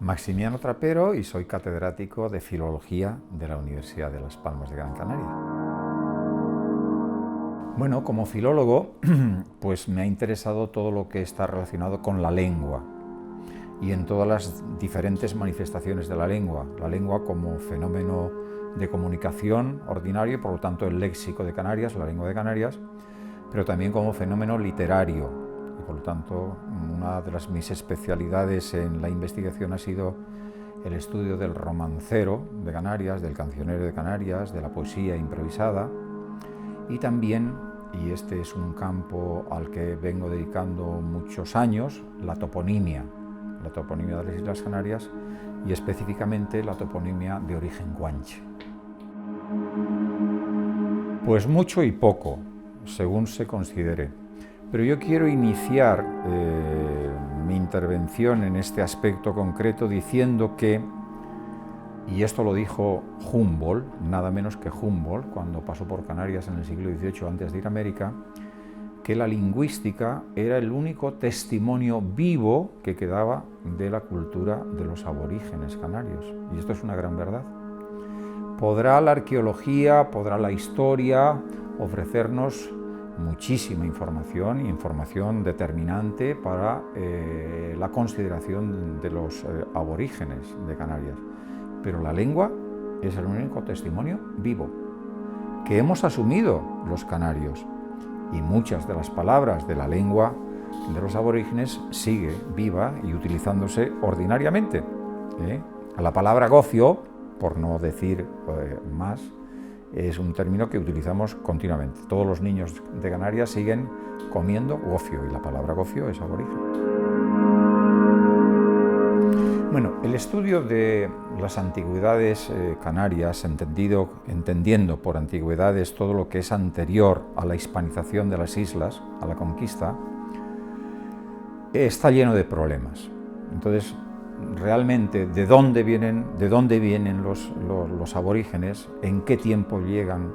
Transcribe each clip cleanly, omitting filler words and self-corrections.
Maximiano Trapero y soy catedrático de Filología de la Universidad de Las Palmas de Gran Canaria. Bueno, como filólogo, pues me ha interesado todo lo que está relacionado con la lengua y en todas las diferentes manifestaciones de la lengua como fenómeno de comunicación ordinario y por lo tanto el léxico de Canarias, la lengua de Canarias, pero también como fenómeno literario y por lo tanto una de mis especialidades en la investigación ha sido el estudio del romancero de Canarias, del cancionero de Canarias, de la poesía improvisada y también, y este es un campo al que vengo dedicando muchos años, la toponimia de las Islas Canarias y específicamente la toponimia de origen guanche. Pues mucho y poco, según se considere, pero yo quiero iniciar mi intervención en este aspecto concreto diciendo que, y esto lo dijo Humboldt, nada menos que Humboldt, cuando pasó por Canarias en el siglo XVIII antes de ir a América, que la lingüística era el único testimonio vivo que quedaba de la cultura de los aborígenes canarios. Y esto es una gran verdad. Podrá la arqueología, podrá la historia ofrecernos muchísima información determinante para la consideración de los aborígenes de Canarias. Pero la lengua es el único testimonio vivo que hemos asumido los canarios. Y muchas de las palabras de la lengua de los aborígenes sigue viva y utilizándose ordinariamente. La palabra gofio, por no decir más, es un término que utilizamos continuamente. Todos los niños de Canarias siguen comiendo gofio y la palabra gofio es aborigen. Bueno, el estudio de las antigüedades canarias, entendiendo por antigüedades todo lo que es anterior a la hispanización de las islas, a la conquista, está lleno de problemas. Entonces, realmente, ¿de dónde vienen los aborígenes? ¿En qué tiempo llegan?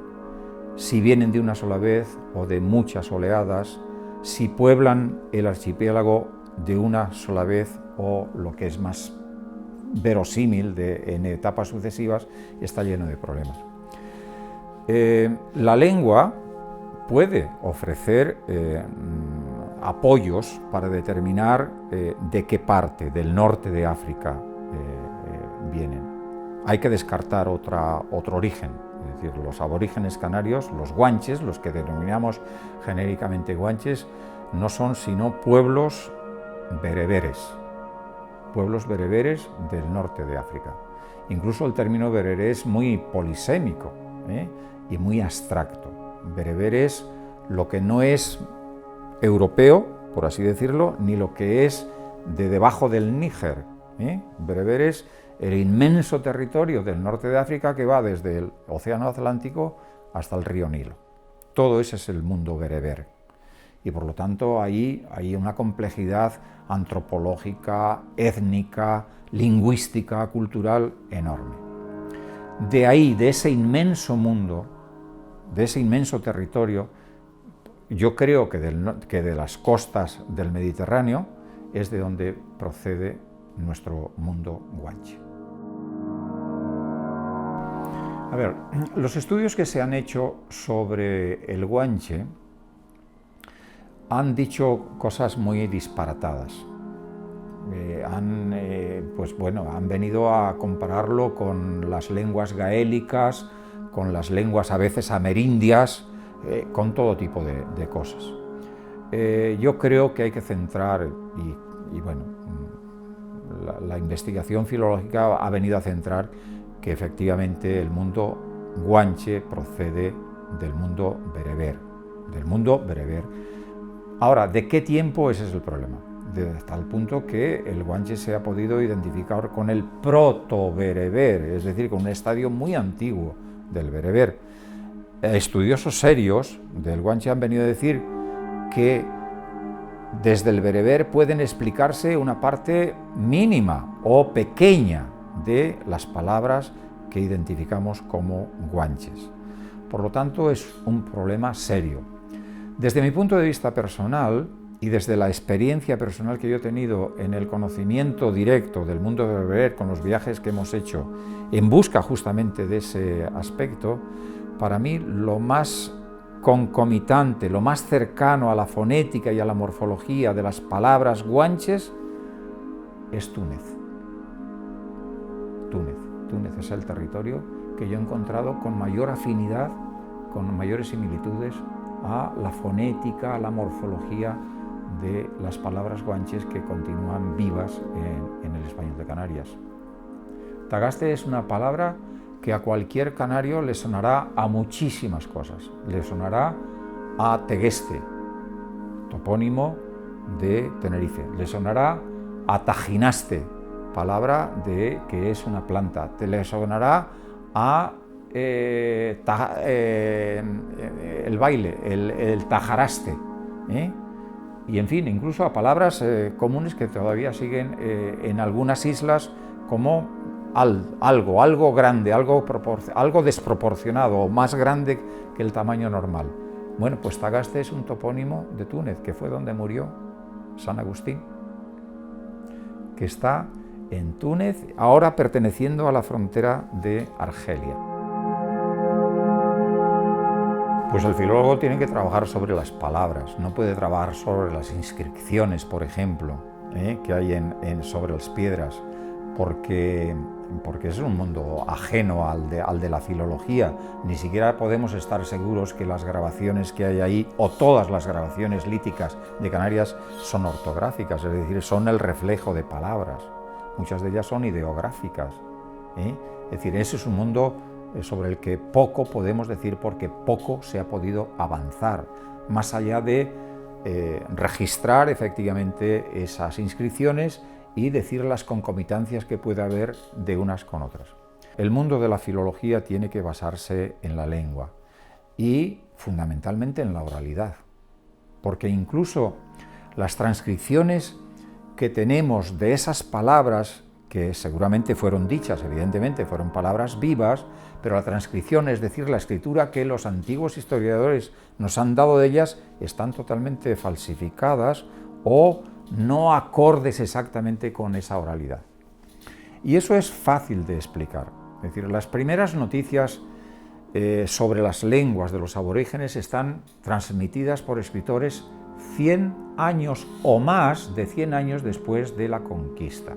Si vienen de una sola vez o de muchas oleadas, si pueblan el archipiélago de una sola vez o lo que es más verosímil en etapas sucesivas, está lleno de problemas. La lengua puede ofrecer apoyos para determinar de qué parte del norte de África vienen. Hay que descartar otro origen, es decir, los aborígenes canarios, los guanches, los que denominamos genéricamente guanches, no son sino pueblos bereberes del norte de África. Incluso el término bereber es muy polisémico y muy abstracto. Bereber es lo que no es europeo, por así decirlo, ni lo que es de debajo del Níger. Bereber es el inmenso territorio del norte de África que va desde el Océano Atlántico hasta el río Nilo. Todo ese es el mundo bereber. Y por lo tanto ahí hay una complejidad antropológica, étnica, lingüística, cultural enorme. De ahí, de ese inmenso mundo, de ese inmenso territorio, yo creo que de las costas del Mediterráneo es de donde procede nuestro mundo guanche. A ver, los estudios que se han hecho sobre el guanche han dicho cosas muy disparatadas. Han venido a compararlo con las lenguas gaélicas, con las lenguas a veces amerindias, con todo tipo de cosas. Yo creo que hay que centrar, la investigación filológica ha venido a centrar que efectivamente el mundo guanche procede del mundo bereber. Ahora, ¿de qué tiempo? Ese es el problema. De tal punto que el guanche se ha podido identificar con el proto-bereber, es decir, con un estadio muy antiguo del bereber. Estudiosos serios del guanche han venido a decir que desde el bereber pueden explicarse una parte mínima o pequeña de las palabras que identificamos como guanches. Por lo tanto, es un problema serio. Desde mi punto de vista personal, y desde la experiencia personal que yo he tenido en el conocimiento directo del mundo de beber, con los viajes que hemos hecho en busca justamente de ese aspecto, para mí lo más concomitante, lo más cercano a la fonética y a la morfología de las palabras guanches es Túnez. Túnez es el territorio que yo he encontrado con mayor afinidad, con mayores similitudes a la fonética, a la morfología de las palabras guanches que continúan vivas en el español de Canarias. Tagaste es una palabra que a cualquier canario le sonará a muchísimas cosas. Le sonará a Tegueste, topónimo de Tenerife. Le sonará a Tajinaste, palabra que es una planta. Le sonará a el baile, el tajaraste, y en fin, incluso a palabras comunes que todavía siguen en algunas islas como algo grande, algo desproporcionado o más grande que el tamaño normal. Bueno, pues Tagaste es un topónimo de Túnez, que fue donde murió San Agustín, que está en Túnez, ahora perteneciendo a la frontera de Argelia. Pues el filólogo tiene que trabajar sobre las palabras, no puede trabajar sobre las inscripciones, por ejemplo, que hay sobre las piedras, porque es un mundo ajeno al de la filología. Ni siquiera podemos estar seguros que las grabaciones que hay ahí, o todas las grabaciones líticas de Canarias, son ortográficas, es decir, son el reflejo de palabras. Muchas de ellas son ideográficas. Es decir, ese es un mundo sobre el que poco podemos decir, porque poco se ha podido avanzar, más allá de registrar efectivamente esas inscripciones y decir las concomitancias que puede haber de unas con otras. El mundo de la filología tiene que basarse en la lengua y fundamentalmente en la oralidad, porque incluso las transcripciones que tenemos de esas palabras, que seguramente fueron dichas, evidentemente fueron palabras vivas, pero la transcripción, es decir, la escritura que los antiguos historiadores nos han dado de ellas, están totalmente falsificadas o no acordes exactamente con esa oralidad. Y eso es fácil de explicar. Es decir, las primeras noticias sobre las lenguas de los aborígenes están transmitidas por escritores 100 años o más de 100 años después de la conquista.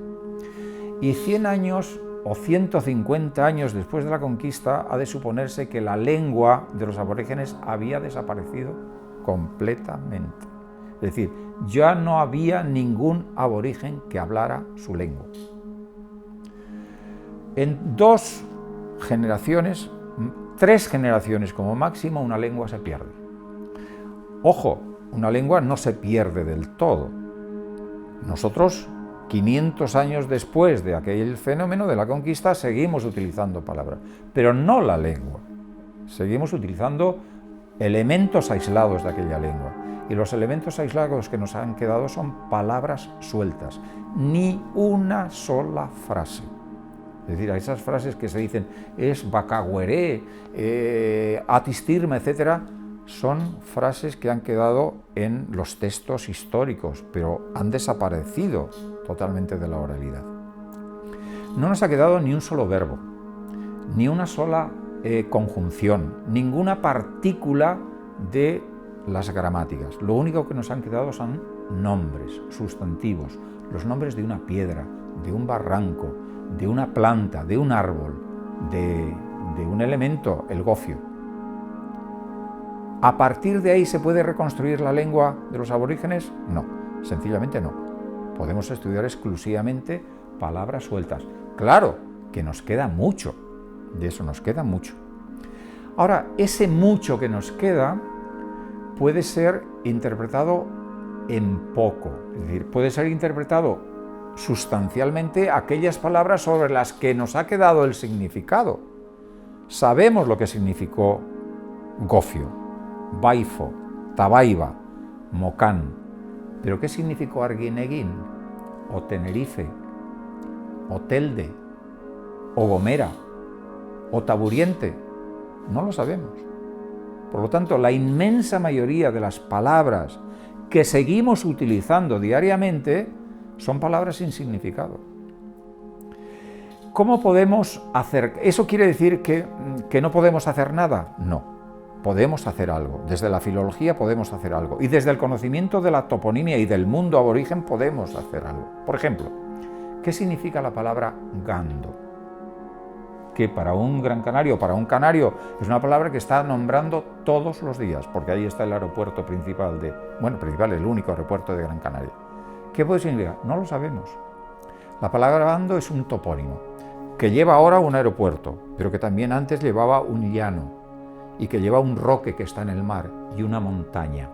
Y 100 años o 150 años después de la conquista ha de suponerse que la lengua de los aborígenes había desaparecido completamente. Es decir, ya no había ningún aborigen que hablara su lengua. En 2 generaciones, 3 generaciones como máximo, una lengua se pierde. Ojo, una lengua no se pierde del todo. Nosotros, 500 años después de aquel fenómeno de la conquista, seguimos utilizando palabras, pero no la lengua. Seguimos utilizando elementos aislados de aquella lengua. Y los elementos aislados que nos han quedado son palabras sueltas, ni una sola frase. Es decir, a esas frases que se dicen es bacagüeré, atistirme, etc., son frases que han quedado en los textos históricos, pero han desaparecido totalmente de la oralidad. No nos ha quedado ni un solo verbo, ni una sola conjunción, ninguna partícula de las gramáticas. Lo único que nos han quedado son nombres, sustantivos, los nombres de una piedra, de un barranco, de una planta, de un árbol, de un elemento, el gofio. ¿A partir de ahí se puede reconstruir la lengua de los aborígenes? No, sencillamente no. Podemos estudiar exclusivamente palabras sueltas. Claro que nos queda mucho, de eso nos queda mucho. Ahora, ese mucho que nos queda puede ser interpretado en poco, es decir, puede ser interpretado sustancialmente aquellas palabras sobre las que nos ha quedado el significado. Sabemos lo que significó gofio, baifo, tabaiba, mocán, pero ¿qué significó arguineguín, o Tenerife, o Telde, o Gomera, o Taburiente? No lo sabemos. Por lo tanto, la inmensa mayoría de las palabras que seguimos utilizando diariamente, son palabras sin significado. ¿Cómo podemos hacer? ¿Eso quiere decir que no podemos hacer nada? No, podemos hacer algo. Desde la filología podemos hacer algo. Y desde el conocimiento de la toponimia y del mundo aborigen podemos hacer algo. Por ejemplo, ¿qué significa la palabra gando? Que para un gran canario, para un canario, es una palabra que está nombrando todos los días, porque ahí está el aeropuerto principal el único aeropuerto de Gran Canaria. ¿Qué puede significar? No lo sabemos. La palabra gando es un topónimo, que lleva ahora un aeropuerto, pero que también antes llevaba un llano, y que lleva un roque que está en el mar, y una montaña.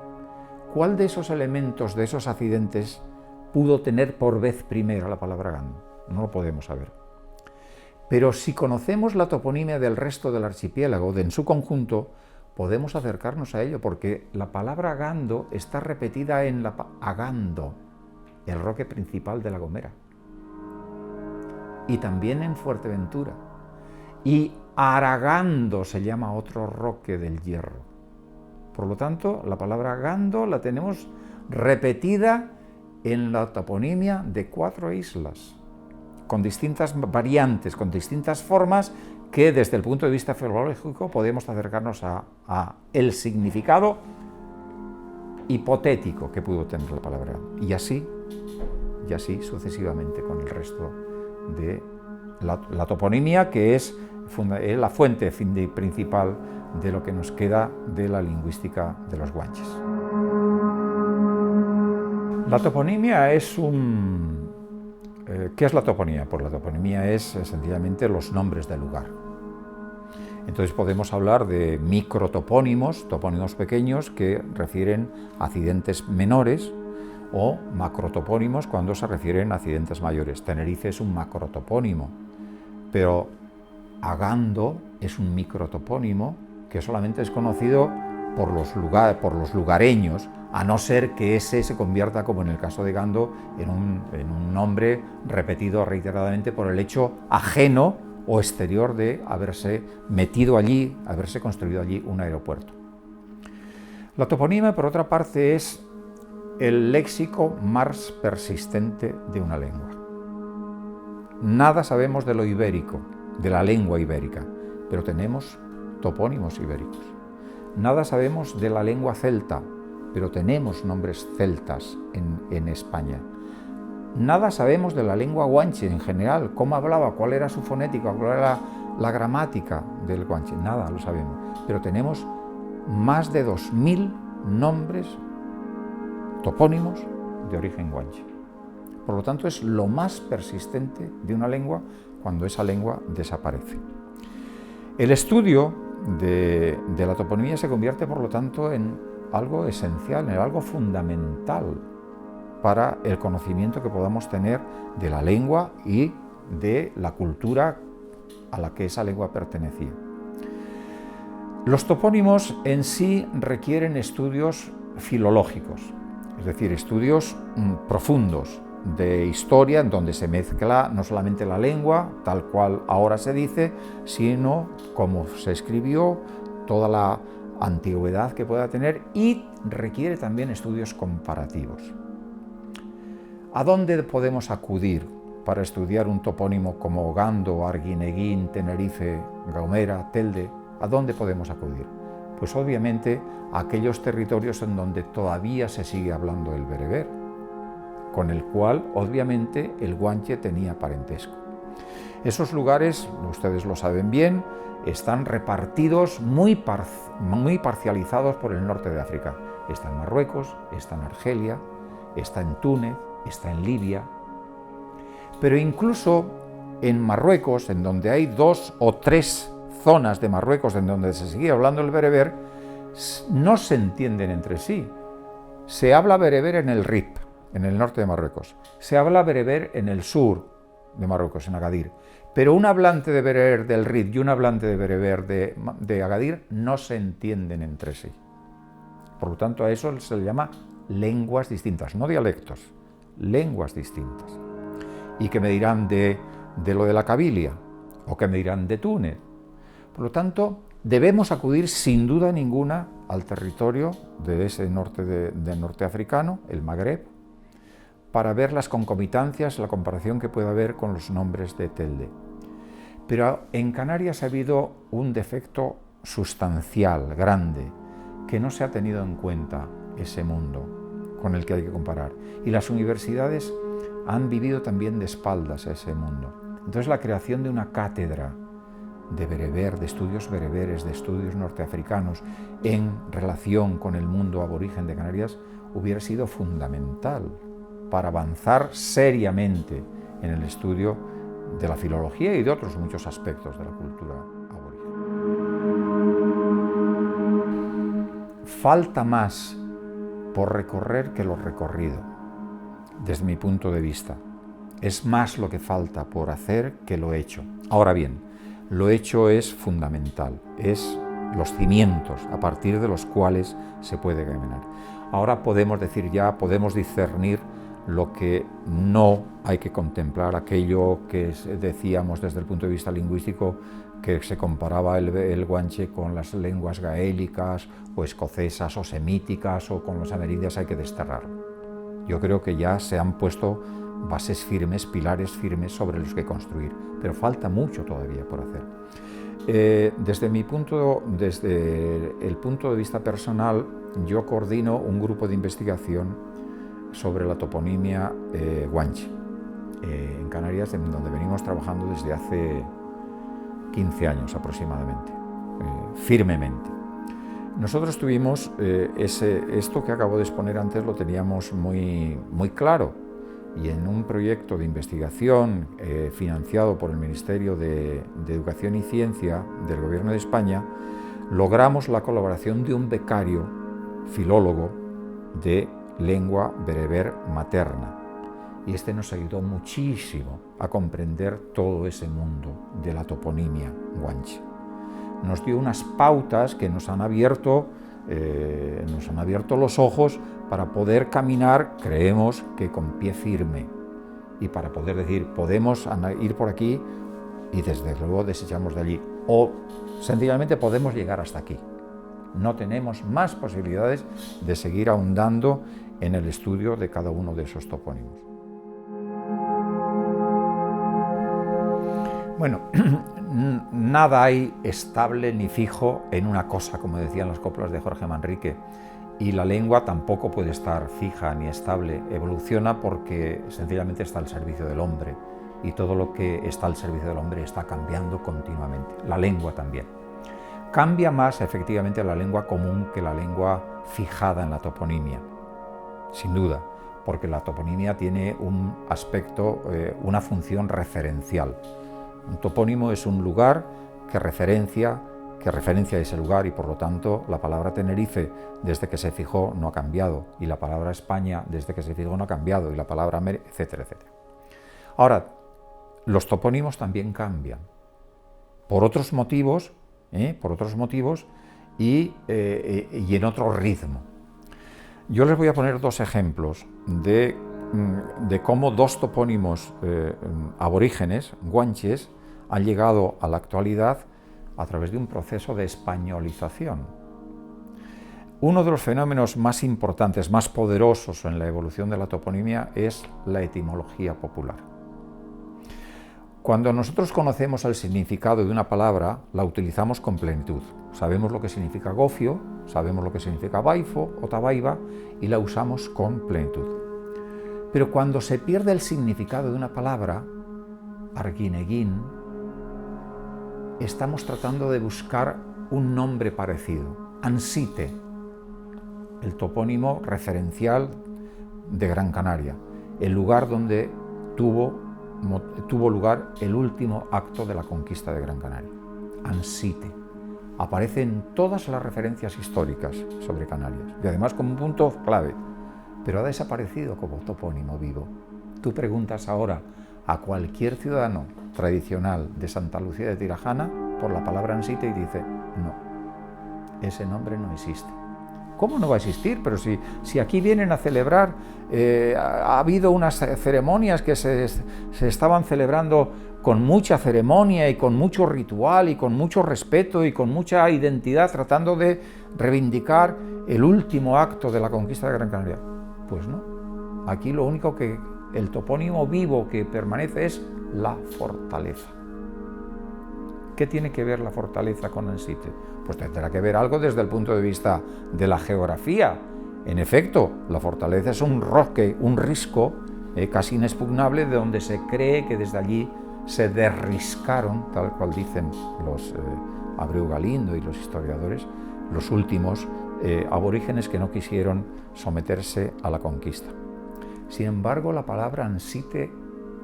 ¿Cuál de esos elementos, de esos accidentes, pudo tener por vez primera la palabra gando? No lo podemos saber. Pero si conocemos la toponimia del resto del archipiélago, en su conjunto, podemos acercarnos a ello, porque la palabra gando está repetida en Agando, el roque principal de La Gomera, y también en Fuerteventura. Y Aragando se llama otro roque del Hierro. Por lo tanto, la palabra gando la tenemos repetida en la toponimia de 4 islas, con distintas variantes, con distintas formas, que desde el punto de vista filológico podemos acercarnos a el significado hipotético que pudo tener la palabra. Y así sucesivamente con el resto de la toponimia, que es la fuente principal de lo que nos queda de la lingüística de los guanches. La toponimia es ¿qué es la toponimia? Pues la toponimia es sencillamente los nombres del lugar. Entonces podemos hablar de microtopónimos, topónimos pequeños que refieren a accidentes menores, o macrotopónimos cuando se refieren a accidentes mayores. Tenerife es un macrotopónimo, pero Agando es un microtopónimo que solamente es conocido por los lugareños, a no ser que ese se convierta, como en el caso de Gando, en un nombre repetido reiteradamente por el hecho ajeno o exterior de haberse metido allí, haberse construido allí un aeropuerto. La toponimia, por otra parte, es el léxico más persistente de una lengua. Nada sabemos de lo ibérico, de la lengua ibérica, pero tenemos topónimos ibéricos. Nada sabemos de la lengua celta, pero tenemos nombres celtas en España. Nada sabemos de la lengua guanche en general, cómo hablaba, cuál era su fonética, cuál era la gramática del guanche, nada lo sabemos, pero tenemos más de 2000 nombres topónimos de origen guanche. Por lo tanto, es lo más persistente de una lengua cuando esa lengua desaparece. El estudio de la toponimia se convierte, por lo tanto, en algo esencial, en algo fundamental para el conocimiento que podamos tener de la lengua y de la cultura a la que esa lengua pertenecía. Los topónimos en sí requieren estudios filológicos, es decir, estudios profundos de historia, en donde se mezcla no solamente la lengua, tal cual ahora se dice, sino cómo se escribió, toda la antigüedad que pueda tener, y requiere también estudios comparativos. ¿A dónde podemos acudir para estudiar un topónimo como Gando, Arguineguín, Tenerife, Gomera, Telde? ¿A dónde podemos acudir? Pues obviamente a aquellos territorios en donde todavía se sigue hablando el bereber, con el cual obviamente el guanche tenía parentesco. Esos lugares, ustedes lo saben bien, están repartidos muy parcializados por el norte de África. Está en Marruecos, está en Argelia, está en Túnez, está en Libia. Pero incluso en Marruecos, en donde hay 2 o 3 zonas de Marruecos en donde se sigue hablando el bereber, no se entienden entre sí. Se habla bereber en el Rif, en el norte de Marruecos. Se habla bereber en el sur de Marruecos, en Agadir. Pero un hablante de bereber del Rif y un hablante de bereber de Agadir no se entienden entre sí. Por lo tanto, a eso se le llama lenguas distintas, no dialectos, lenguas distintas. ¿Y qué me dirán de lo de la Cabilia? ¿O qué me dirán de Túnez? Por lo tanto, Debemos acudir sin duda ninguna al territorio de ese del norte africano, el Magreb, para ver las concomitancias, la comparación que puede haber con los nombres de Telde. Pero en Canarias ha habido un defecto sustancial, grande, que no se ha tenido en cuenta ese mundo con el que hay que comparar. Y las universidades han vivido también de espaldas a ese mundo. Entonces la creación de una cátedra de bereber, de estudios bereberes, de estudios norteafricanos en relación con el mundo aborigen de Canarias hubiera sido fundamental para avanzar seriamente en el estudio de la filología y de otros muchos aspectos de la cultura aborigen. Falta más por recorrer que lo recorrido, desde mi punto de vista. Es más lo que falta por hacer que lo hecho. Ahora bien, lo hecho es fundamental, es los cimientos a partir de los cuales se puede caminar. Ahora podemos decir ya, podemos discernir lo que no hay que contemplar, aquello que decíamos desde el punto de vista lingüístico, que se comparaba el guanche con las lenguas gaélicas o escocesas o semíticas o con los amerindias, hay que desterrarlo. Yo creo que ya se han puesto bases firmes, pilares firmes sobre los que construir, pero falta mucho todavía por hacer. Desde el punto de vista personal, yo coordino un grupo de investigación sobre la toponimia guanche en Canarias, en donde venimos trabajando desde hace 15 años aproximadamente, firmemente. Nosotros tuvimos esto que acabo de exponer antes, lo teníamos muy claro, y en un proyecto de investigación financiado por el Ministerio de Educación y Ciencia del Gobierno de España, logramos la colaboración de un becario filólogo de lengua bereber materna, y este nos ayudó muchísimo a comprender todo ese mundo de la toponimia guanche. Nos dio unas pautas que nos han abierto los ojos para poder caminar, creemos que con pie firme, y para poder decir, podemos ir por aquí y desde luego desechamos de allí, o sencillamente podemos llegar hasta aquí. No tenemos más posibilidades de seguir ahondando en el estudio de cada uno de esos topónimos. Bueno, nada hay estable ni fijo en una cosa, como decían las coplas de Jorge Manrique, y la lengua tampoco puede estar fija ni estable, evoluciona porque sencillamente está al servicio del hombre, y todo lo que está al servicio del hombre está cambiando continuamente, la lengua también. Cambia más efectivamente la lengua común que la lengua fijada en la toponimia, sin duda, porque la toponimia tiene un aspecto, una función referencial. Un topónimo es un lugar que referencia ese lugar, y por lo tanto la palabra Tenerife desde que se fijó no ha cambiado, y la palabra España desde que se fijó no ha cambiado, y la palabra etcétera, etcétera. Ahora, los topónimos también cambian por otros motivos y en otro ritmo. Yo les voy a poner dos ejemplos de cómo dos topónimos aborígenes, guanches, han llegado a la actualidad a través de un proceso de españolización. Uno de los fenómenos más importantes, más poderosos en la evolución de la toponimia es la etimología popular. Cuando nosotros conocemos el significado de una palabra, la utilizamos con plenitud. Sabemos lo que significa gofio, sabemos lo que significa baifo o tabaiba, y la usamos con plenitud. Pero cuando se pierde el significado de una palabra, arguineguín, estamos tratando de buscar un nombre parecido. Ansite, el topónimo referencial de Gran Canaria, el lugar donde tuvo lugar el último acto de la conquista de Gran Canaria. Ansite. Aparece en todas las referencias históricas sobre Canarias, y además como un punto clave, pero ha desaparecido como topónimo vivo. Tú preguntas ahora a cualquier ciudadano tradicional de Santa Lucía de Tirajana por la palabra Ansite y dice, no, ese nombre no existe. ¿cómo no va a existir? Pero si aquí vienen a celebrar, ha habido unas ceremonias que se estaban celebrando con mucha ceremonia y con mucho ritual y con mucho respeto y con mucha identidad, tratando de reivindicar el último acto de la conquista de Gran Canaria. Pues no, aquí lo único que el topónimo vivo que permanece es la fortaleza. ¿Qué tiene que ver la fortaleza con Ansite? Pues tendrá que ver algo desde el punto de vista de la geografía. En efecto, la fortaleza es un roque, un risco casi inexpugnable, de donde se cree que desde allí se derriscaron, tal cual dicen los Abreu Galindo y los historiadores, los últimos aborígenes que no quisieron someterse a la conquista. Sin embargo, la palabra Ansite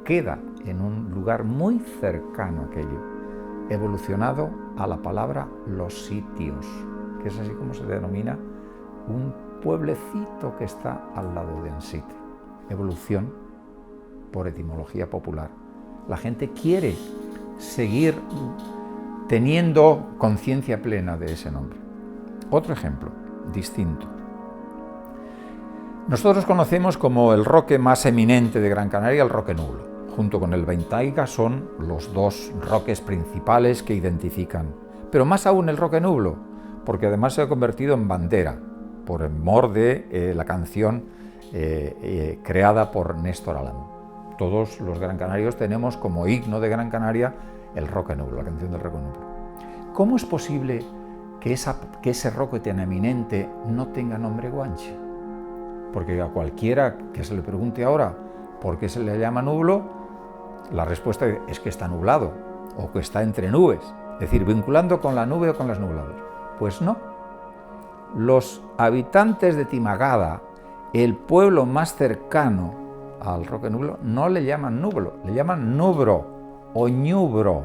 queda en un lugar muy cercano a aquello, evolucionado a la palabra Los Sitios, que es así como se denomina un pueblecito que está al lado de Ansite. Evolución por etimología popular. La gente quiere seguir teniendo conciencia plena de ese nombre. Otro ejemplo, distinto. Nosotros conocemos como el roque más eminente de Gran Canaria el Roque Nublo. Junto con el Ventaiga son los dos roques principales que identifican. Pero más aún el Roque Nublo, porque además se ha convertido en bandera, por mor de la canción creada por Néstor Alán. Todos los gran canarios tenemos como himno de Gran Canaria el Roque Nublo, la canción del Roque Nublo. ¿Cómo es posible que ese roque tan eminente no tenga nombre guanche? Porque a cualquiera que se le pregunte ahora por qué se le llama nublo, la respuesta es que está nublado o que está entre nubes, es decir, vinculando con la nube o con los nublados. Pues no. Los habitantes de Timagada, el pueblo más cercano al Roque Nublo, no le llaman nublo, le llaman nubro o ñubro.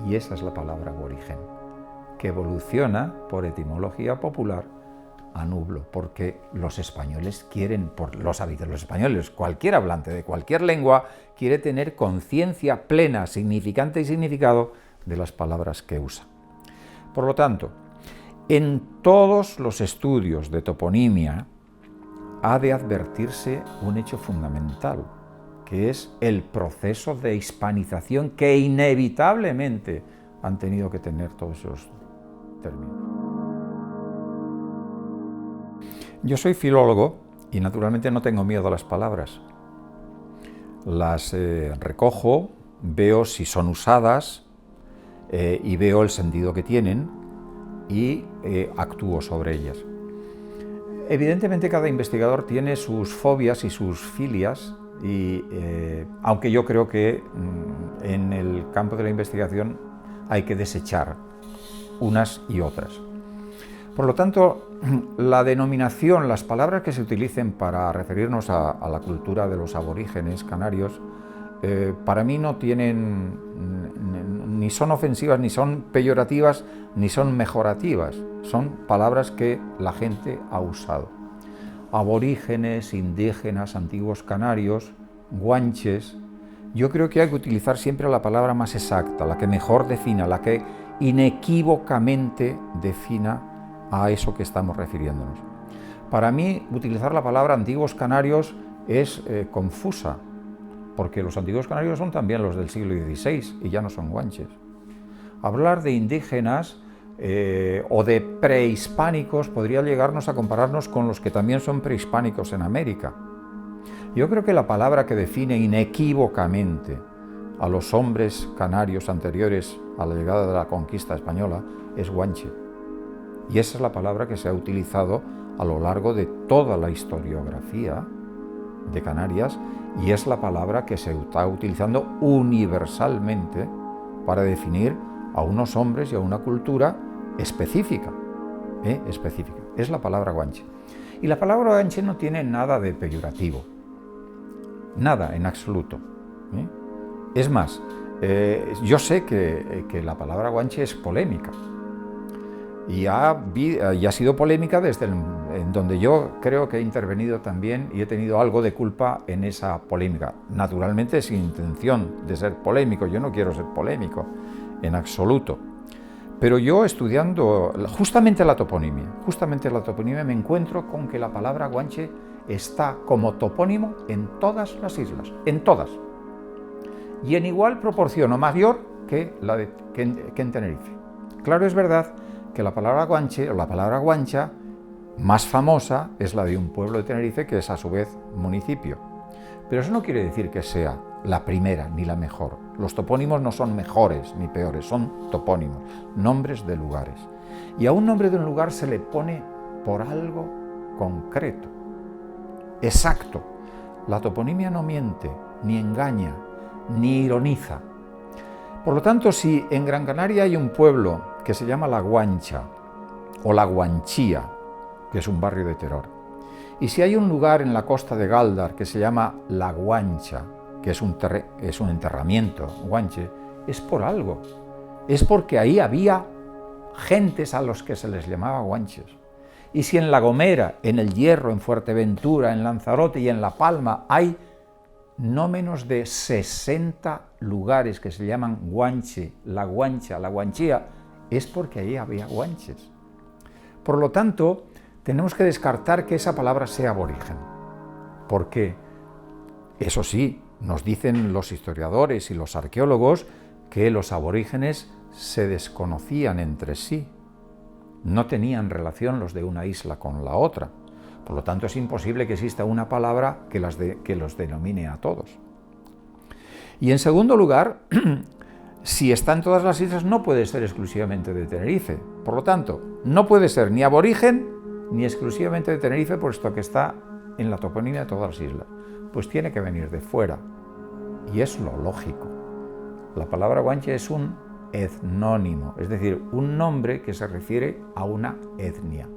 Y esa es la palabra aborigen, que evoluciona por etimología popular a nublo, porque los españoles quieren, los españoles, cualquier hablante de cualquier lengua, quiere tener conciencia plena, significante y significado de las palabras que usa. Por lo tanto, en todos los estudios de toponimia ha de advertirse un hecho fundamental, que es el proceso de hispanización que inevitablemente han tenido que tener todos esos términos. Yo soy filólogo y naturalmente no tengo miedo a las palabras. Las recojo, veo si son usadas y veo el sentido que tienen y actúo sobre ellas. Evidentemente cada investigador tiene sus fobias y sus filias, y aunque yo creo que en el campo de la investigación hay que desechar unas y otras. Por lo tanto, la denominación, las palabras que se utilicen para referirnos a la cultura de los aborígenes canarios, para mí no tienen, ni son ofensivas, ni son peyorativas, ni son mejorativas. Son palabras que la gente ha usado. Aborígenes, indígenas, antiguos canarios, guanches. Yo creo que hay que utilizar siempre la palabra más exacta, la que mejor defina, la que inequívocamente defina a eso que estamos refiriéndonos. Para mí, utilizar la palabra antiguos canarios es confusa, porque los antiguos canarios son también los del siglo XVI y ya no son guanches. Hablar de indígenas o de prehispánicos podría llegarnos a compararnos con los que también son prehispánicos en América. Yo creo que la palabra que define inequívocamente a los hombres canarios anteriores a la llegada de la conquista española es guanche. Y esa es la palabra que se ha utilizado a lo largo de toda la historiografía de Canarias y es la palabra que se está utilizando universalmente para definir a unos hombres y a una cultura específica. Específica. Es la palabra guanche. Y la palabra guanche no tiene nada de peyorativo. Nada, en absoluto. Es más, yo sé que la palabra guanche es polémica. Y ha sido polémica desde en donde yo creo que he intervenido también y he tenido algo de culpa en esa polémica. Naturalmente sin intención de ser polémico, yo no quiero ser polémico en absoluto. Pero yo estudiando justamente la toponimia me encuentro con que la palabra guanche está como topónimo en todas las islas, en todas, y en igual proporción o mayor que en Tenerife. Claro, es verdad que la palabra guanche o la palabra guancha más famosa es la de un pueblo de Tenerife que es a su vez municipio, pero eso no quiere decir que sea la primera ni la mejor. Los topónimos no son mejores ni peores, son topónimos, nombres de lugares. Y a un nombre de un lugar se le pone por algo concreto, exacto. La toponimia no miente, ni engaña, ni ironiza. Por lo tanto, si en Gran Canaria hay un pueblo que se llama La Guancha o La Guanchía, que es un barrio de Teror, y si hay un lugar en la costa de Galdar que se llama La Guancha, que es un enterramiento, guanche, es por algo. Es porque ahí había gentes a los que se les llamaba guanches. Y si en La Gomera, en El Hierro, en Fuerteventura, en Lanzarote y en La Palma hay no menos de 60 lugares que se llaman guanche, la guancha, la guanchía, es porque ahí había guanches. Por lo tanto, tenemos que descartar que esa palabra sea aborigen. ¿Por qué? Eso sí, nos dicen los historiadores y los arqueólogos que los aborígenes se desconocían entre sí. No tenían relación los de una isla con la otra. Por lo tanto, es imposible que exista una palabra que los denomine a todos. Y en segundo lugar, si está en todas las islas, no puede ser exclusivamente de Tenerife. Por lo tanto, no puede ser ni aborigen ni exclusivamente de Tenerife, puesto que está en la toponimia de todas las islas. Pues tiene que venir de fuera. Y es lo lógico. La palabra guanche es un etnónimo, es decir, un nombre que se refiere a una etnia,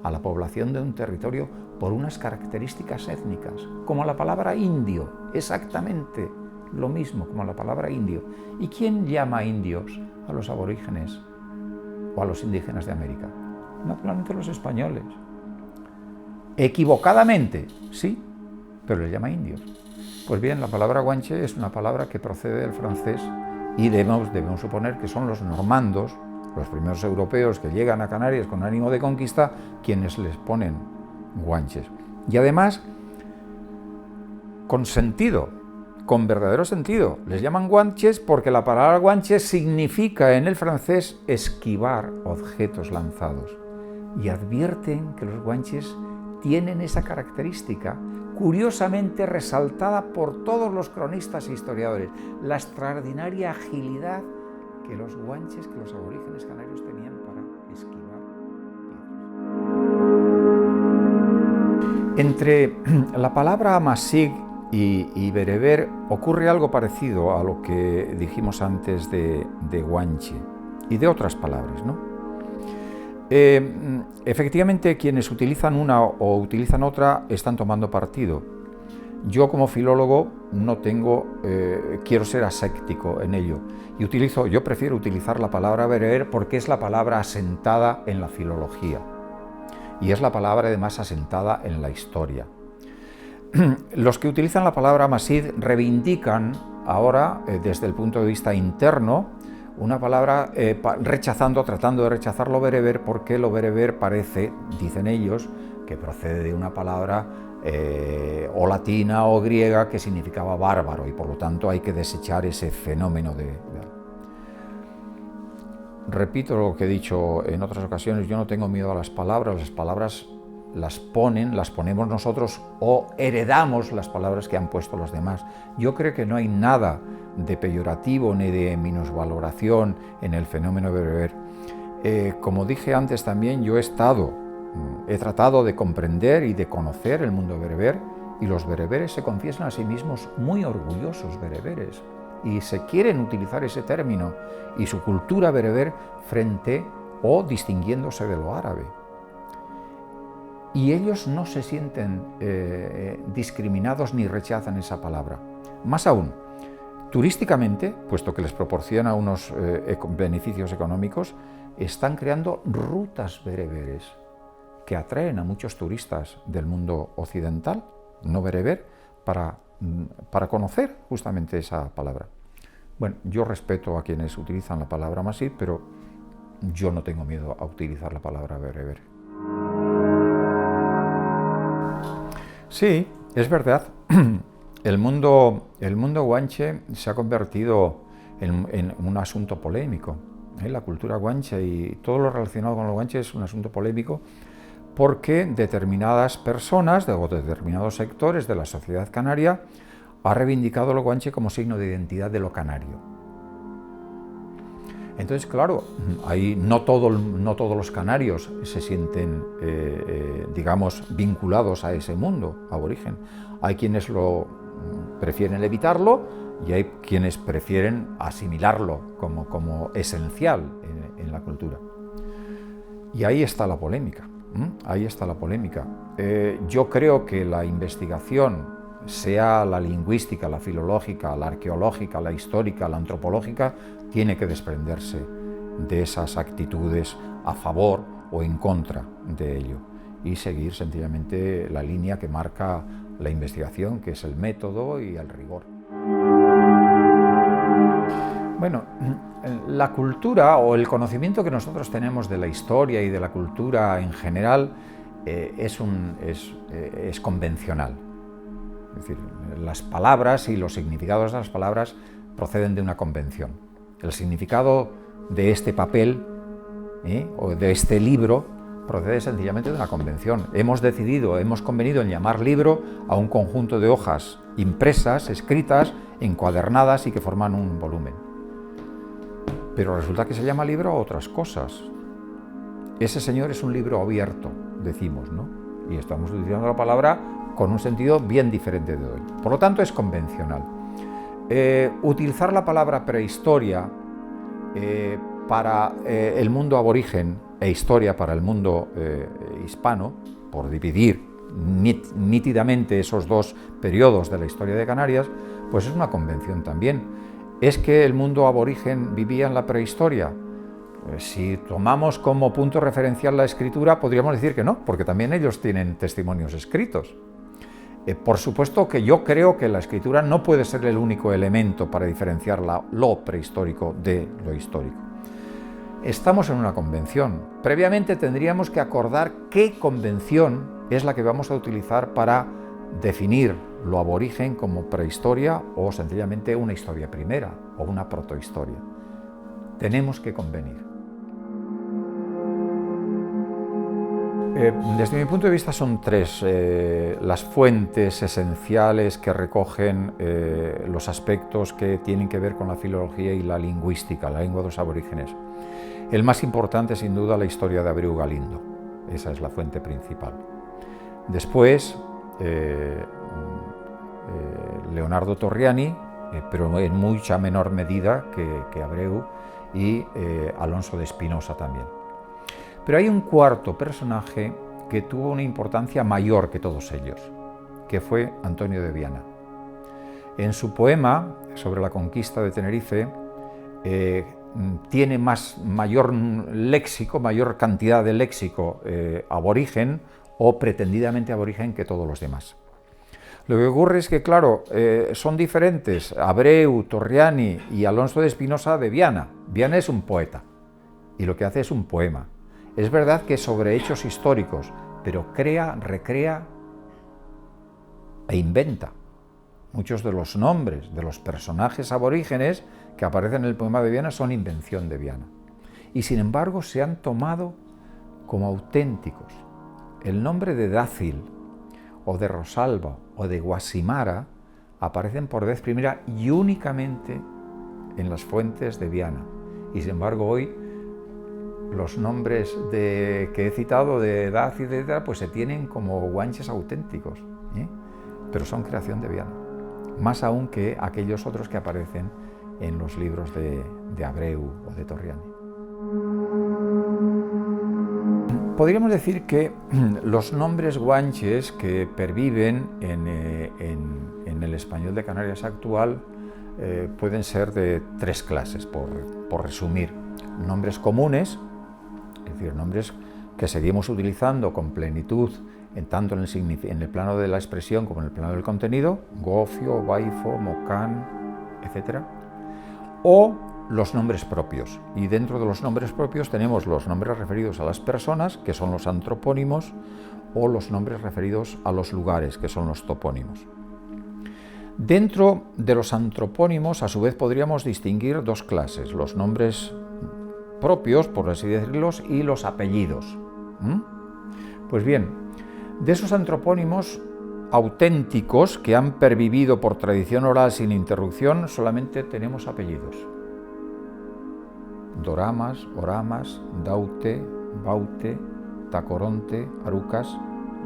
a la población de un territorio por unas características étnicas, como la palabra indio, exactamente lo mismo como la palabra indio. ¿Y quién llama indios a los aborígenes o a los indígenas de América? Naturalmente los españoles. Equivocadamente, sí, pero les llama indios. Pues bien, la palabra guanche es una palabra que procede del francés y debemos suponer que son los normandos, los primeros europeos que llegan a Canarias con ánimo de conquista, quienes les ponen guanches. Y además, con sentido, con verdadero sentido, les llaman guanches porque la palabra guanche significa en el francés esquivar objetos lanzados. Y advierten que los guanches tienen esa característica, curiosamente resaltada por todos los cronistas e historiadores, la extraordinaria agilidad que los guanches, que los aborígenes canarios tenían para esquivar piedras. Entre la palabra amasig y bereber ocurre algo parecido a lo que dijimos antes de guanche y de otras palabras, ¿no? Efectivamente, quienes utilizan una o utilizan otra están tomando partido. Yo, como filólogo, quiero ser aséptico en ello y yo prefiero utilizar la palabra bereber porque es la palabra asentada en la filología y es la palabra además asentada en la historia. Los que utilizan la palabra masid reivindican ahora, desde el punto de vista interno, una palabra tratando de rechazar lo bereber, porque lo bereber parece, dicen ellos, que procede de una palabra o latina o griega que significaba bárbaro, y por lo tanto hay que desechar ese fenómeno Repito lo que he dicho en otras ocasiones, yo no tengo miedo a las palabras las ponemos nosotros o heredamos las palabras que han puesto los demás. Yo creo que no hay nada de peyorativo ni de minusvaloración en el fenómeno bereber. Como dije antes también, yo he tratado de comprender y de conocer el mundo bereber, y los bereberes se confiesan a sí mismos muy orgullosos bereberes y se quieren utilizar ese término y su cultura bereber frente o distinguiéndose de lo árabe. Y ellos no se sienten discriminados ni rechazan esa palabra. Más aún, turísticamente, puesto que les proporciona unos beneficios económicos, están creando rutas bereberes que atraen a muchos turistas del mundo occidental, no bereber, para conocer justamente esa palabra. Bueno, yo respeto a quienes utilizan la palabra masid, pero yo no tengo miedo a utilizar la palabra berebere. Sí, es verdad. El mundo guanche se ha convertido en un asunto polémico. La cultura guanche y todo lo relacionado con los guanches es un asunto polémico porque determinadas personas o determinados sectores de la sociedad canaria ha reivindicado lo guanche como signo de identidad de lo canario. Entonces, claro, ahí no todos los canarios se sienten, digamos, vinculados a ese mundo aborigen. Hay quienes prefieren evitarlo y hay quienes prefieren asimilarlo como esencial en la cultura. Y ahí está la polémica. Ahí está la polémica. Yo creo que la investigación, sea la lingüística, la filológica, la arqueológica, la histórica, la antropológica, tiene que desprenderse de esas actitudes a favor o en contra de ello y seguir sencillamente la línea que marca la investigación, que es el método y el rigor. Bueno, la cultura o el conocimiento que nosotros tenemos de la historia y de la cultura en general es convencional. Es decir, las palabras y los significados de las palabras proceden de una convención. El significado de este papel o de este libro procede sencillamente de una convención. Hemos convenido en llamar libro a un conjunto de hojas impresas, escritas, encuadernadas y que forman un volumen. Pero resulta que se llama libro a otras cosas. Ese señor es un libro abierto, decimos, ¿no? Y estamos utilizando la palabra con un sentido bien diferente de hoy. Por lo tanto, es convencional. Utilizar la palabra prehistoria para el mundo aborigen e historia para el mundo hispano, por dividir nítidamente esos dos periodos de la historia de Canarias, pues es una convención también. ¿Es que el mundo aborigen vivía en la prehistoria? Si tomamos como punto referencial la escritura, podríamos decir que no, porque también ellos tienen testimonios escritos. Por supuesto que yo creo que la escritura no puede ser el único elemento para diferenciar lo prehistórico de lo histórico. Estamos en una convención. Previamente tendríamos que acordar qué convención es la que vamos a utilizar para definir lo aborigen como prehistoria o sencillamente una historia primera o una protohistoria. Tenemos que convenir. Desde mi punto de vista son tres las fuentes esenciales que recogen los aspectos que tienen que ver con la filología y la lingüística, la lengua de los aborígenes. El más importante, sin duda, la historia de Abreu Galindo. Esa es la fuente principal. Después, Leonardo Torriani, pero en mucha menor medida que Abreu, y Alonso de Espinosa también. Pero hay un cuarto personaje que tuvo una importancia mayor que todos ellos, que fue Antonio de Viana. En su poema sobre la conquista de Tenerife tiene mayor léxico, mayor cantidad de léxico aborigen o pretendidamente aborigen que todos los demás. Lo que ocurre es que, claro, son diferentes Abreu, Torriani y Alonso de Espinosa de Viana. Viana es un poeta y lo que hace es un poema. Es verdad que sobre hechos históricos, pero crea, recrea e inventa. Muchos de los nombres de los personajes aborígenes que aparecen en el poema de Viana son invención de Viana. Y sin embargo se han tomado como auténticos. El nombre de Dácil, o de Rosalba, o de Guasimara aparecen por vez primera y únicamente en las fuentes de Viana. Y sin embargo hoy los nombres que he citado de Dácil, etc., pues se tienen como guanches auténticos, pero son creación de Viana, más aún que aquellos otros que aparecen en los libros de Abreu o de Torriani. Podríamos decir que los nombres guanches que perviven en el español de Canarias actual pueden ser de tres clases, por resumir. Nombres comunes, es decir, nombres que seguimos utilizando con plenitud tanto en el plano de la expresión como en el plano del contenido, gofio, baifo, mocán, etc. O los nombres propios. Y dentro de los nombres propios tenemos los nombres referidos a las personas, que son los antropónimos, o los nombres referidos a los lugares, que son los topónimos. Dentro de los antropónimos, a su vez, podríamos distinguir dos clases, los nombres propios, por así decirlos, y los apellidos. Pues bien, de esos antropónimos auténticos que han pervivido por tradición oral sin interrupción, solamente tenemos apellidos. Doramas, Oramas, Daute, Baute, Tacoronte, Arucas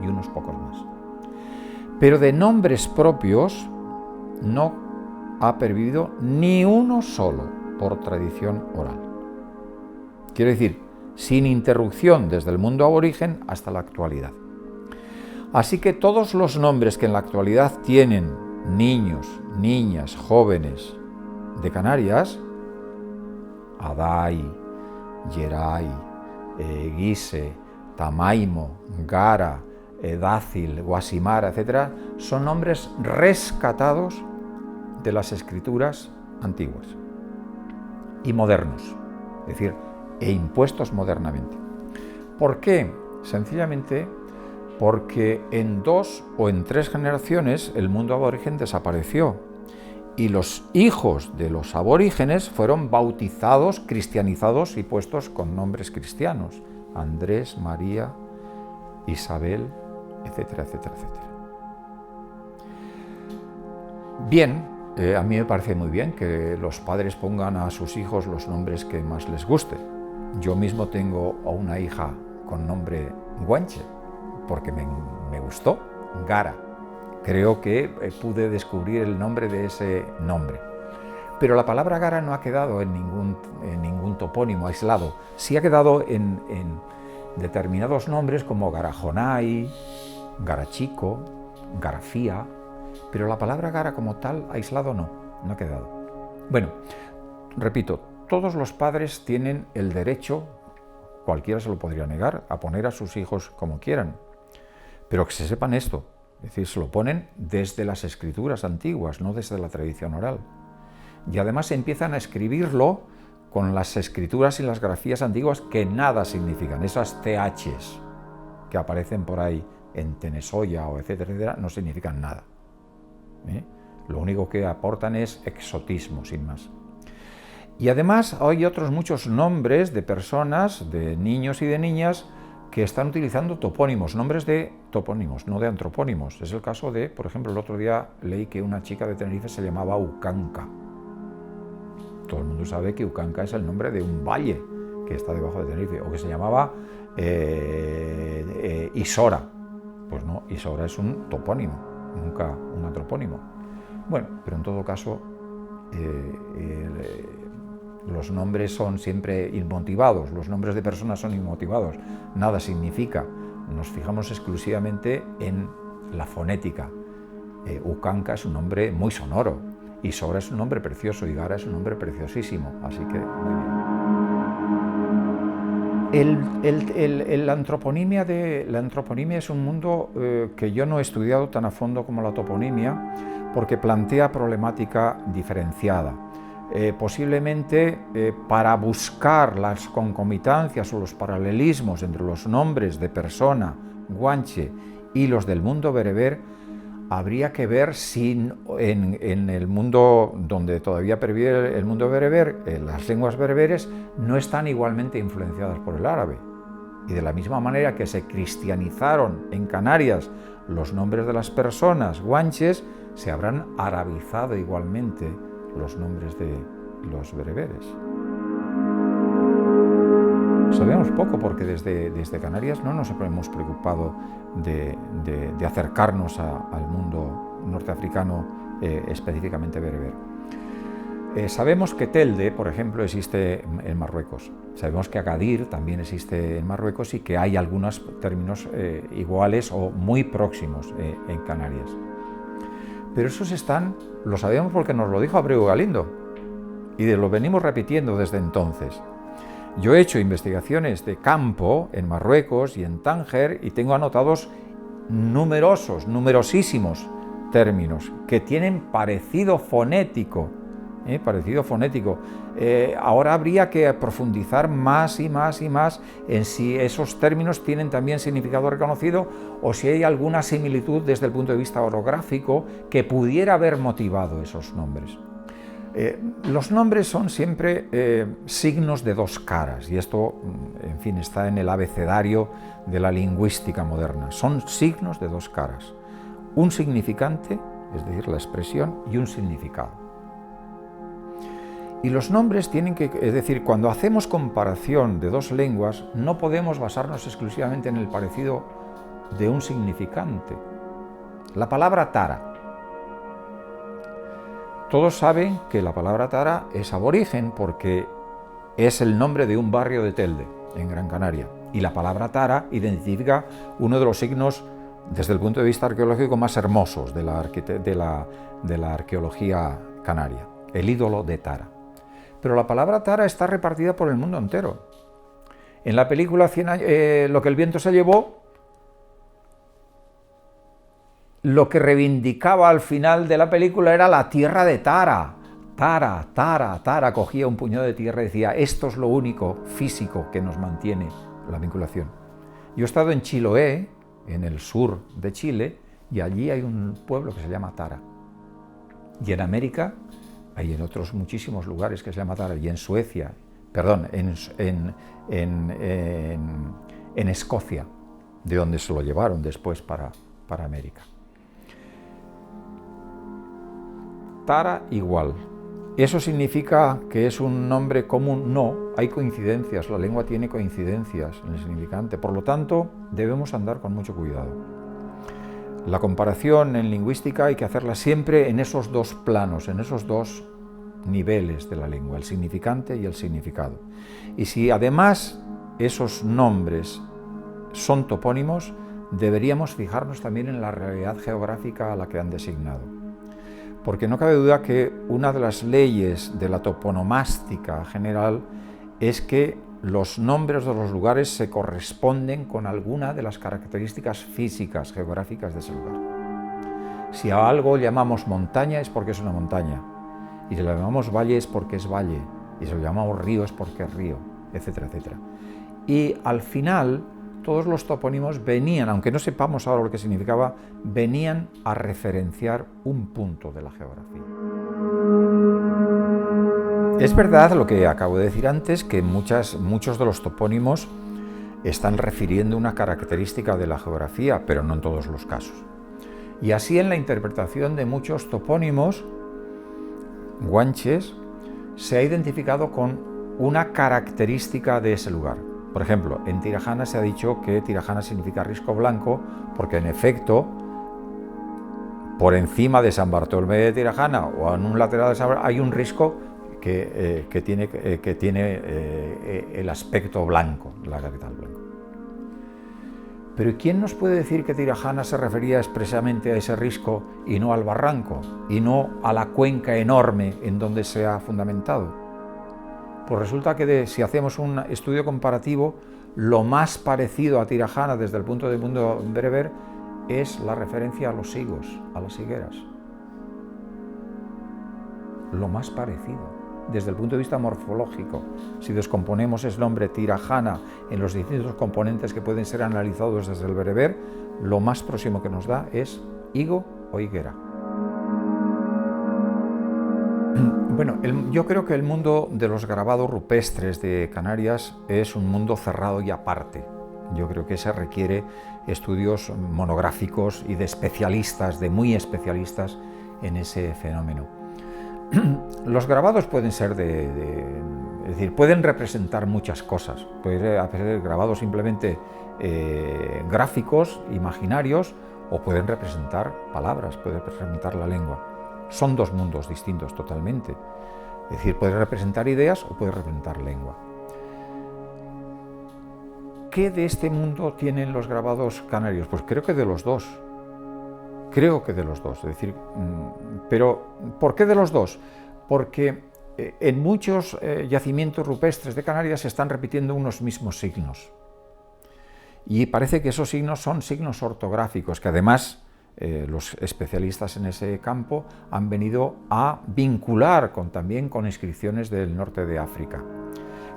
y unos pocos más. Pero de nombres propios no ha pervivido ni uno solo por tradición oral. Quiero decir, sin interrupción desde el mundo aborigen hasta la actualidad. Así que todos los nombres que en la actualidad tienen niños, niñas, jóvenes de Canarias, Adai, Yeray, Guise, Tamaimo, Gara, Dácil, Guasimara, etc., son nombres rescatados de las escrituras antiguas y modernos, es decir, e impuestos modernamente. ¿Por qué? Sencillamente porque en 2 o en 3 generaciones el mundo aborigen desapareció y los hijos de los aborígenes fueron bautizados, cristianizados y puestos con nombres cristianos: Andrés, María, Isabel, etcétera, etcétera, etcétera. Bien, a mí me parece muy bien que los padres pongan a sus hijos los nombres que más les guste. Yo mismo tengo a una hija con nombre guanche, porque me gustó, Gara. Creo que pude descubrir el nombre de ese nombre. Pero la palabra Gara no ha quedado en ningún topónimo aislado. Sí ha quedado en determinados nombres como Garajonay, Garachico, Garafía, pero la palabra Gara como tal, aislado no ha quedado. Bueno, repito, todos los padres tienen el derecho, cualquiera se lo podría negar, a poner a sus hijos como quieran, pero que se sepan esto, es decir, se lo ponen desde las escrituras antiguas, no desde la tradición oral. Y además empiezan a escribirlo con las escrituras y las grafías antiguas que nada significan. Esas THs que aparecen por ahí en Tenesoya o etcétera, etcétera, no significan nada. Lo único que aportan es exotismo, sin más. Y además hay otros muchos nombres de personas, de niños y de niñas, que están utilizando topónimos, nombres de topónimos, no de antropónimos. Es el caso de, por ejemplo, el otro día leí que una chica de Tenerife se llamaba Ucanca. Todo el mundo sabe que Ucanca es el nombre de un valle que está debajo de Tenerife, o que se llamaba Isora. Pues no, Isora es un topónimo, nunca un antropónimo. Bueno, pero en todo caso, los nombres son siempre inmotivados, los nombres de personas son inmotivados, nada significa. Nos fijamos exclusivamente en la fonética. Ucanca es un nombre muy sonoro, Isora es un nombre precioso y Gara es un nombre preciosísimo, así que muy bien. La antroponimia es un mundo que yo no he estudiado tan a fondo como la toponimia, porque plantea problemática diferenciada. Posiblemente para buscar las concomitancias o los paralelismos entre los nombres de persona, guanche, y los del mundo bereber, habría que ver si en el mundo donde todavía pervive el mundo bereber, las lenguas bereberes no están igualmente influenciadas por el árabe. Y de la misma manera que se cristianizaron en Canarias los nombres de las personas guanches, se habrán arabizado igualmente los nombres de los bereberes. Sabemos poco porque desde Canarias no nos hemos preocupado de acercarnos al mundo norteafricano específicamente bereber. Sabemos que Telde, por ejemplo, existe en Marruecos. Sabemos que Agadir también existe en Marruecos y que hay algunos términos iguales o muy próximos en Canarias. Pero esos lo sabemos porque nos lo dijo Abreu Galindo y lo venimos repitiendo desde entonces. Yo he hecho investigaciones de campo en Marruecos y en Tánger y tengo anotados numerosísimos términos que tienen parecido fonético parecido fonético. Ahora habría que profundizar más y más y más en si esos términos tienen también significado reconocido o si hay alguna similitud desde el punto de vista orográfico que pudiera haber motivado esos nombres. Los nombres son siempre signos de dos caras, y esto, en fin, está en el abecedario de la lingüística moderna. Son signos de dos caras, un significante, es decir, la expresión, y un significado. Y los nombres tienen que, es decir, cuando hacemos comparación de dos lenguas, no podemos basarnos exclusivamente en el parecido de un significante. La palabra Tara. Todos saben que la palabra Tara es aborigen porque es el nombre de un barrio de Telde, en Gran Canaria. Y la palabra Tara identifica uno de los signos, desde el punto de vista arqueológico, más hermosos de la arqueología canaria, el ídolo de Tara. Pero la palabra Tara está repartida por el mundo entero. En la película Lo que el viento se llevó, lo que reivindicaba al final de la película era la tierra de Tara. Tara cogía un puñado de tierra y decía, esto es lo único físico que nos mantiene la vinculación. Yo he estado en Chiloé, en el sur de Chile, y allí hay un pueblo que se llama Tara. Y en América hay en otros muchísimos lugares que se llama Tara, y en Suecia, perdón, en Escocia, de donde se lo llevaron después para América. Tara igual. ¿Eso significa que es un nombre común? No, hay coincidencias, la lengua tiene coincidencias en el significante, por lo tanto debemos andar con mucho cuidado. La comparación en lingüística hay que hacerla siempre en esos dos planos, en esos dos niveles de la lengua, el significante y el significado. Y si además esos nombres son topónimos, deberíamos fijarnos también en la realidad geográfica a la que han designado. Porque no cabe duda que una de las leyes de la toponomástica general es que los nombres de los lugares se corresponden con alguna de las características físicas, geográficas de ese lugar. Si a algo llamamos montaña es porque es una montaña, y si lo llamamos valle es porque es valle, y si lo llamamos río es porque es río, etcétera, etcétera. Y al final, todos los topónimos venían, aunque no sepamos ahora lo que significaba, venían a referenciar un punto de la geografía. Es verdad lo que acabo de decir antes, que muchos de los topónimos están refiriendo una característica de la geografía, pero no en todos los casos. Y así en la interpretación de muchos topónimos guanches se ha identificado con una característica de ese lugar. Por ejemplo, en Tirajana se ha dicho que Tirajana significa risco blanco porque en efecto por encima de San Bartolomé de Tirajana o en un lateral de San Bartolomé hay un risco que tiene el aspecto blanco, la capital blanco. Pero ¿quién nos puede decir que Tirajana se refería expresamente a ese risco y no al barranco, y no a la cuenca enorme en donde se ha fundamentado? Pues resulta que si hacemos un estudio comparativo, lo más parecido a Tirajana desde el punto de vista bereber es la referencia a los higos, a las higueras. Lo más parecido. Desde el punto de vista morfológico, si descomponemos ese nombre Tirajana en los distintos componentes que pueden ser analizados desde el bereber, lo más próximo que nos da es higo o higuera. Bueno, yo creo que el mundo de los grabados rupestres de Canarias es un mundo cerrado y aparte. Yo creo que se requiere estudios monográficos y de especialistas, de muy especialistas en ese fenómeno. Los grabados pueden ser es decir, pueden representar muchas cosas. Puede haber grabados simplemente gráficos, imaginarios, o pueden representar palabras, pueden representar la lengua. Son dos mundos distintos totalmente. Es decir, puede representar ideas o puede representar lengua. ¿Qué de este mundo tienen los grabados canarios? Pues creo que de los dos. Creo que de los dos. Es decir, pero ¿por qué de los dos? Porque en muchos yacimientos rupestres de Canarias se están repitiendo unos mismos signos. Y parece que esos signos son signos ortográficos, que además los especialistas en ese campo han venido a vincular también con inscripciones del norte de África.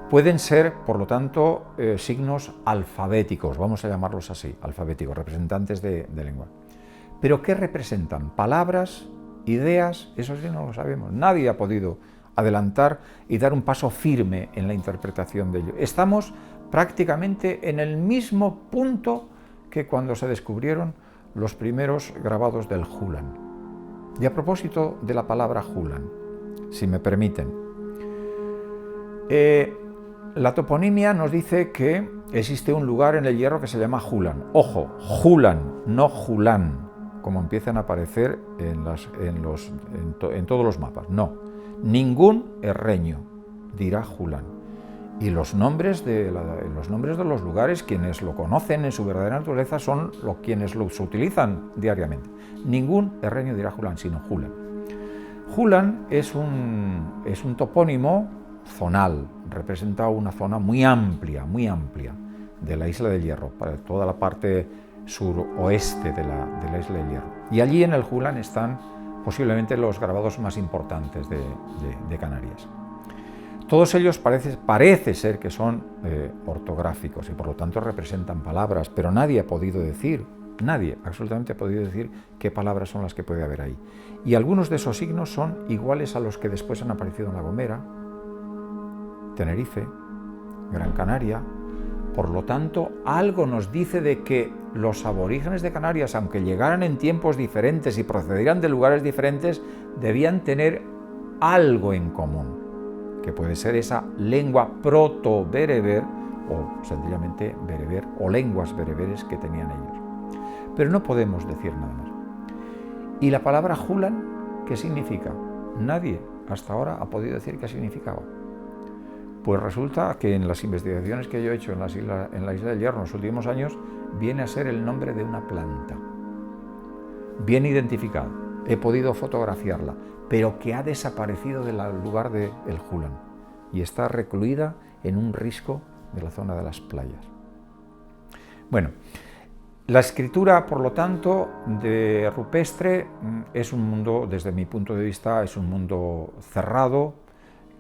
Pueden ser, por lo tanto, signos alfabéticos, vamos a llamarlos así, alfabéticos, representantes de lengua. ¿Pero qué representan? ¿Palabras? ¿Ideas? Eso sí no lo sabemos. Nadie ha podido adelantar y dar un paso firme en la interpretación de ello. Estamos prácticamente en el mismo punto que cuando se descubrieron los primeros grabados del Hulan. Y a propósito de la palabra Hulan, si me permiten, la toponimia nos dice que existe un lugar en el Hierro que se llama Hulan. Ojo, Hulan, no Julán, como empiezan a aparecer en todos los mapas. No, ningún herreño dirá Hulan. Y los nombres de los lugares, quienes lo conocen en su verdadera naturaleza, son quienes los utilizan diariamente. Ningún herreño dirá Hulan, sino Hulan. Hulan es un topónimo zonal, representa una zona muy amplia de la Isla del Hierro, para toda la parte suroeste de la Isla del Hierro. Y allí en el Hulan están posiblemente los grabados más importantes de Canarias. Todos ellos parece ser que son ortográficos y por lo tanto representan palabras, pero nadie ha podido decir, nadie absolutamente ha podido decir qué palabras son las que puede haber ahí. Y algunos de esos signos son iguales a los que después han aparecido en La Gomera, Tenerife, Gran Canaria. Por lo tanto, algo nos dice de que los aborígenes de Canarias, aunque llegaran en tiempos diferentes y procedieran de lugares diferentes, debían tener algo en común, que puede ser esa lengua proto-bereber o sencillamente bereber o lenguas bereberes que tenían ellos. Pero no podemos decir nada más. ¿Y la palabra Hulan qué significa? Nadie hasta ahora ha podido decir qué significaba. Pues resulta que en las investigaciones que yo he hecho en la Isla del Hierro en los últimos años, viene a ser el nombre de una planta, bien identificado. He podido fotografiarla, pero que ha desaparecido del lugar del Hulan y está recluida en un risco de la zona de las playas. Bueno, la escritura, por lo tanto, de rupestre es un mundo, desde mi punto de vista, es un mundo cerrado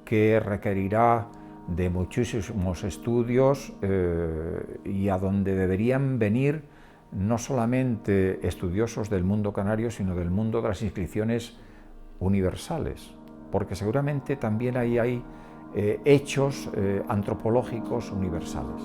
que requerirá de muchísimos estudios y a donde deberían venir no solamente estudiosos del mundo canario, sino del mundo de las inscripciones universales, porque seguramente también ahí hay hechos antropológicos universales.